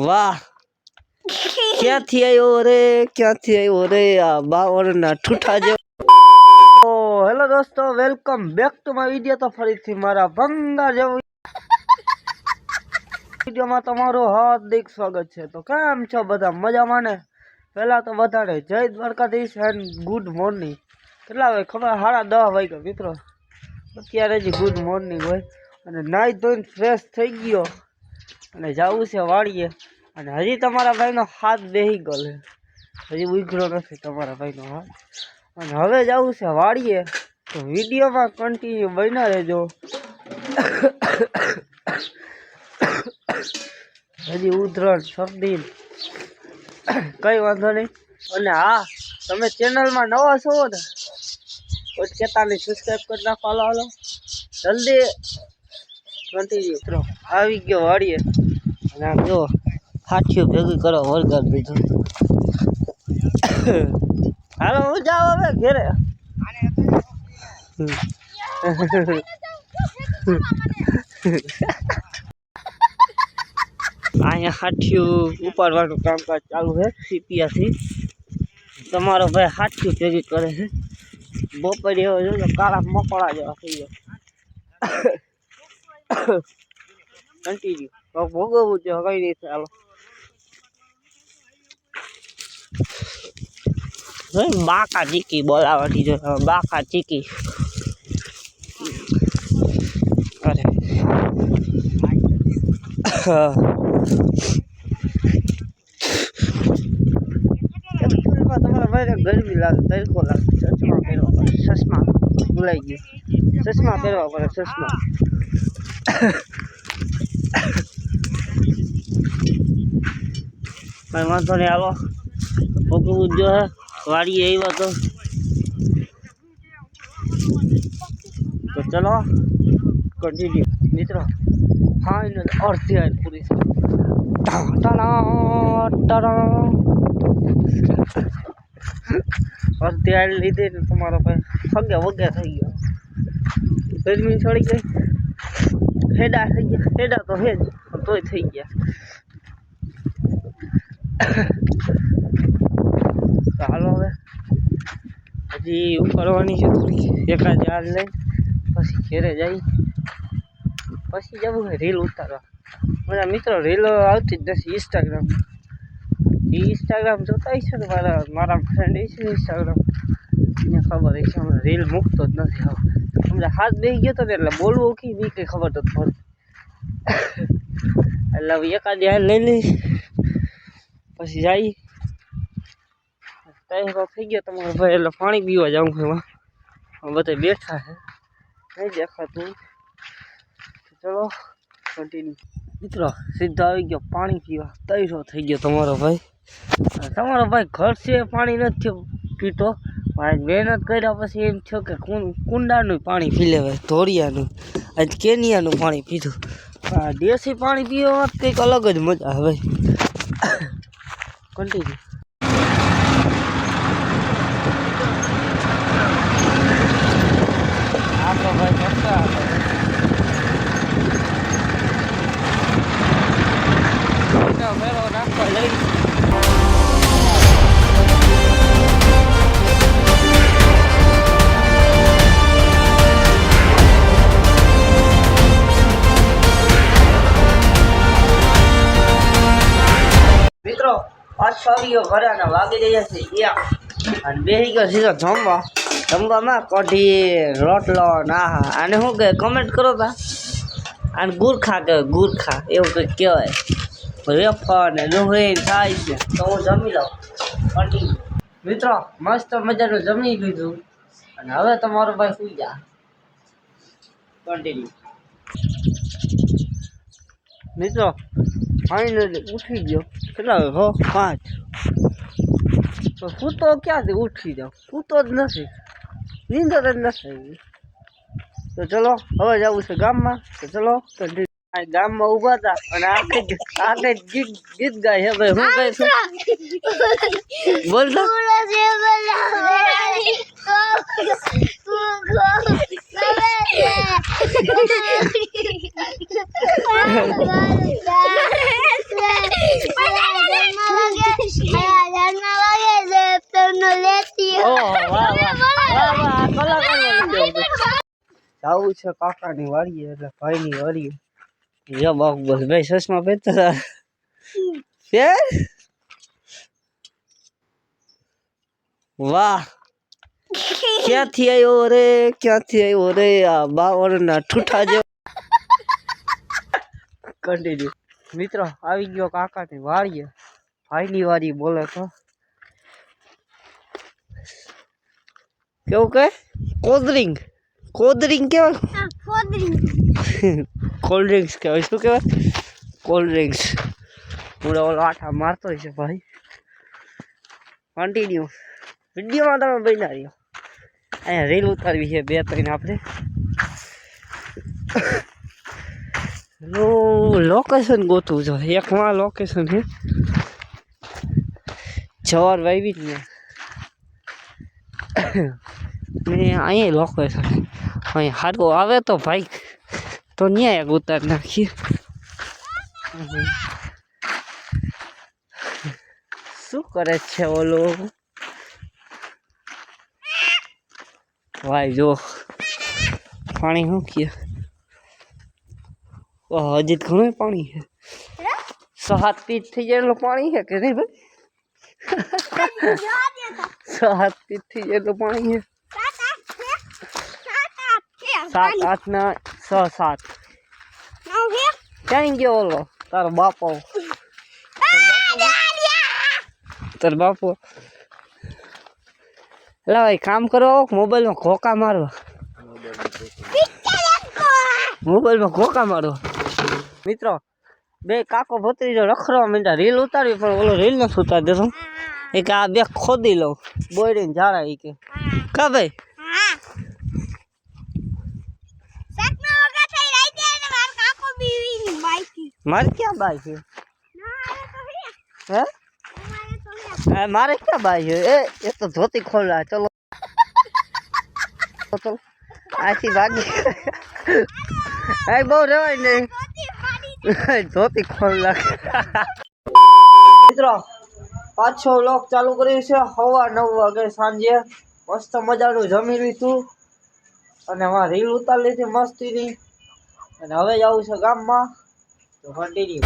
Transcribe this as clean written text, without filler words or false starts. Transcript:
વાહ ક્યાંથી આવ્યો રે આ બાવળના ઠૂઠા જેવો। હેલો દોસ્તો, welcome back to my video. તો ફરીથી મારા ભંગાર જેવો વિડીયોમાં તમારું હાર્દિક સ્વાગત છે। તો કેમ છો બધા, મજામાં ને? પહેલા તો બધાને જય દ્વારકાધીશ એન્ડ ગુડ મોર્નિંગ। કેટલા વાગે ખબર? 10:30 વાગ્યા મિત્રો। અત્યારે જ ગુડ મોર્નિંગ હોય અને નાઈ ધોઈને ફ્રેશ થઈ ગયો અને જવું છે વાડીએ। અને હજી તમારા ભાઈનો હાથ બેહી ગયો છે, હજી ઉઘરો નથી તમારા ભાઈનો હાથ। અને હવે જવું છે વાડીએ, તો વિડીયોમાં કન્ટિન્યુ બન્યા રહેજો। હજી ઉધરસ શરદી કઈ વાંધો નહીં। અને હા, તમે ચેનલમાં નવા છો ને તો કહેતા નહીં, સબસ્ક્રાઈબ કરી નાખો। હાલો જલ્દી કન્ટિન્યુ મિત્રો। આવી ગયો વાડીએ અને આમ જો હાથીઓ ભેગી કરો વળગાડ દીધું। હાલો હું જાઉં હવે ઘેરે। અહીંયા હાથીઓ ઉપાડવાનું કામકાજ ચાલુ છે સીપિયાથી। તમારો ભાઈ હાથીઓ ભેગી કરે છે। બપોરે એવો જો કાળા મકોડા જેવા થઈ ગયા। કન્ટિન્યુ ભોગવવું છે, કઈ નહીં ચાલો। બાકા ચીકી બોલાવવાની છે, બાકા ચીકી। અરે તમારા ભાઈને ગરમી લાગે, તડકો લાગે, ચશ્મા પહેરવા પડે, ચશ્મા ભૂલાઈ ગયું, ચશ્મા પહેરવા પડે, ચશ્મા। કઈ વાંધો નહીં, હાલો ભોગવવું જ જોઈએ। વાડીએ આવ્યા તો ચલો કન્ટિન્યુ મિત્રો। ફાઇનલ અડધી આઈ પૂરી છે। અડધી આઈ લીધી ને તમારો ભાઈ ફગે વગે થઈ ગયો। ગરમી છોડી ગઈ, હેડા થઈ ગયા, હેડા તો હેજ તોય થઈ ગયા। ચાલો હવે હજી ઉપાડવાની છે થોડી, એકાદ યાર લઈ પછી ઘેરે જઈ, પછી જવું છે રીલ ઉતારવા। મારા મિત્રો રીલ આવતી જ નથી ઇન્સ્ટાગ્રામ જોતા છે ને, મારા ફ્રેન્ડ છે ઇન્સ્ટાગ્રામ, એને ખબર છે હમણાં રીલ મૂકતો જ નથી। હવે હમણાં હાથ બેસી ગયો હતો ને એટલે બોલવું કે બી કંઈ ખબર નથી પડતી। એટલે હવે એકાદ યાર લઈ લઈ પછી જઈ। ટાઈમ થઈ ગયો તમારો ભાઈ, એટલે પાણી પીવા જાઉં છું। એમાં બધા બેઠા છે, નહીં દેખાતું। ચલો કન્ટિન્યુ મિત્રો। સીધો આવી ગયો પાણી પીવા, તૈરો થઈ ગયો તમારો ભાઈ। તમારો ભાઈ ઘર છે પાણી નથી પીતો, મહેનત કર્યા પછી એમ થયો કે કુંડાનું પાણી પી લેવાય, ધોરિયાનું, આજ કેનિયાનું પાણી પીધું। દેશી પાણી પીવા કંઈક અલગ જ મજા આવે કન્ટિન્યુ। આપણો ભાઈ કરતા મેળો નાખવા લઈ મિત્રો। પાછો આવી ગયો ઘરે અને વાગી રહ્યા છે 1 અને બેસી ગયો સીધો જમવામાં કઢી રોટલો। ના આને શું કહે કમેન્ટ કરો તા, આને ગુરખા કહેવાય, ગુરખા એવું કંઈક કહેવાય। વેફર ને ડુંગળી થાય છે તો હું જમી લઉં કન્ટિન્યુ મિત્રો। મસ્ત મજાનું જમી લીધું અને હવે તમારો ભાઈ સુઈ જા કન્ટિન્યુ મિત્રો। ફાઇનલી ઉઠી ગયો, કેટલા 5 તો સૂતો ક્યાંથી ઉઠી જાવ, સૂતો જ નથી, નીંદર જ નથી। તો ચલો હવે જવું છે ગામમાં, તો ચલો કન્ટિન્યુ। ગામમાં ઉભા હતા અને આખે ગીત ગાય છે ભાઈ। શું કહે છે બોલતા? જવું છે કાકાની વાડીએ એટલે ભાઈની વાડીએ. યા બાપ બસ ભાઈ ચશ્મા પહેરતા હતા. વાહ ક્યાંથી આવ્યો રે આ 52 વર્ષના ઠૂઠા જેવો. કન્ટિન્યુ મિત્રો આવી ગયો કાકાની વાડીએ ભાઈની વાડી બોલે તો કેવું કે કોલ્ડ ડ્રિંક કેવાય કોલ્ડ ડ્રિંક્સ કહેવાય. શું કહેવાય? Cold drinks. પૂરો ઓલો આઠા મારતો છે ભાઈ. કન્ટિન્યુ વિડીયોમાં તમે બન્યા રહ્યો. અહીંયા રીલ ઉતારવી છે 2-3 આપણે. લોકેશન ગોતવું છે. એકમાં લોકેશન છે જવાર વાવી ને અહીંયા લોકેશન અહીંયા સારું આવે તો ભાઈ તો ન્યાય ઉતાર નાખીએ. શું કરે છે ઓલો ભાઈ? જો પાણી શું કે હજી ઘણું પાણી છે. 6-7 પીચ થઈ જાય એટલું પાણી છે કે નહીં ભાઈ? 6-7 પીચ થઈ જાય એટલું પાણી છે. 7-8 ના 6-7 ક્યાં ગયો ઓલો તારો બાપો? તારો બાપો એટલે ભાઈ કામ કરો મોબાઈલમાં ઘોકા મારો. મોબાઈલમાં ઘોકા મારો. મિત્રો બે કાકો ભત્રીજો રખડવા માંડ્યા રીલ ઉતારવી પણ ઓલો રીલ નથી ઉતારી દેતો. એ કે આ બે ખોદી લઉં બોયડીને ઝાડા. એ કે કા ભાઈ મારે ક્યાં બાઈ છે? હે મારે ક્યાં બાઈ છે? એ તો ધોતી ખોલા. ચલો ચલો આથી ભાગી બહુ રેવાય નહીં. ધોતી ખોલા. મિત્રો પાછો વ્લોગ ચાલુ કર્યું છે 9:15 વાગે સાંજે. મસ્ત મજાનું જમી લીધું અને એમાં રીલ ઉતારી લીધી મસ્તીની. અને હવે જવું છે ગામમાં. તો કન્ટિન્યુ.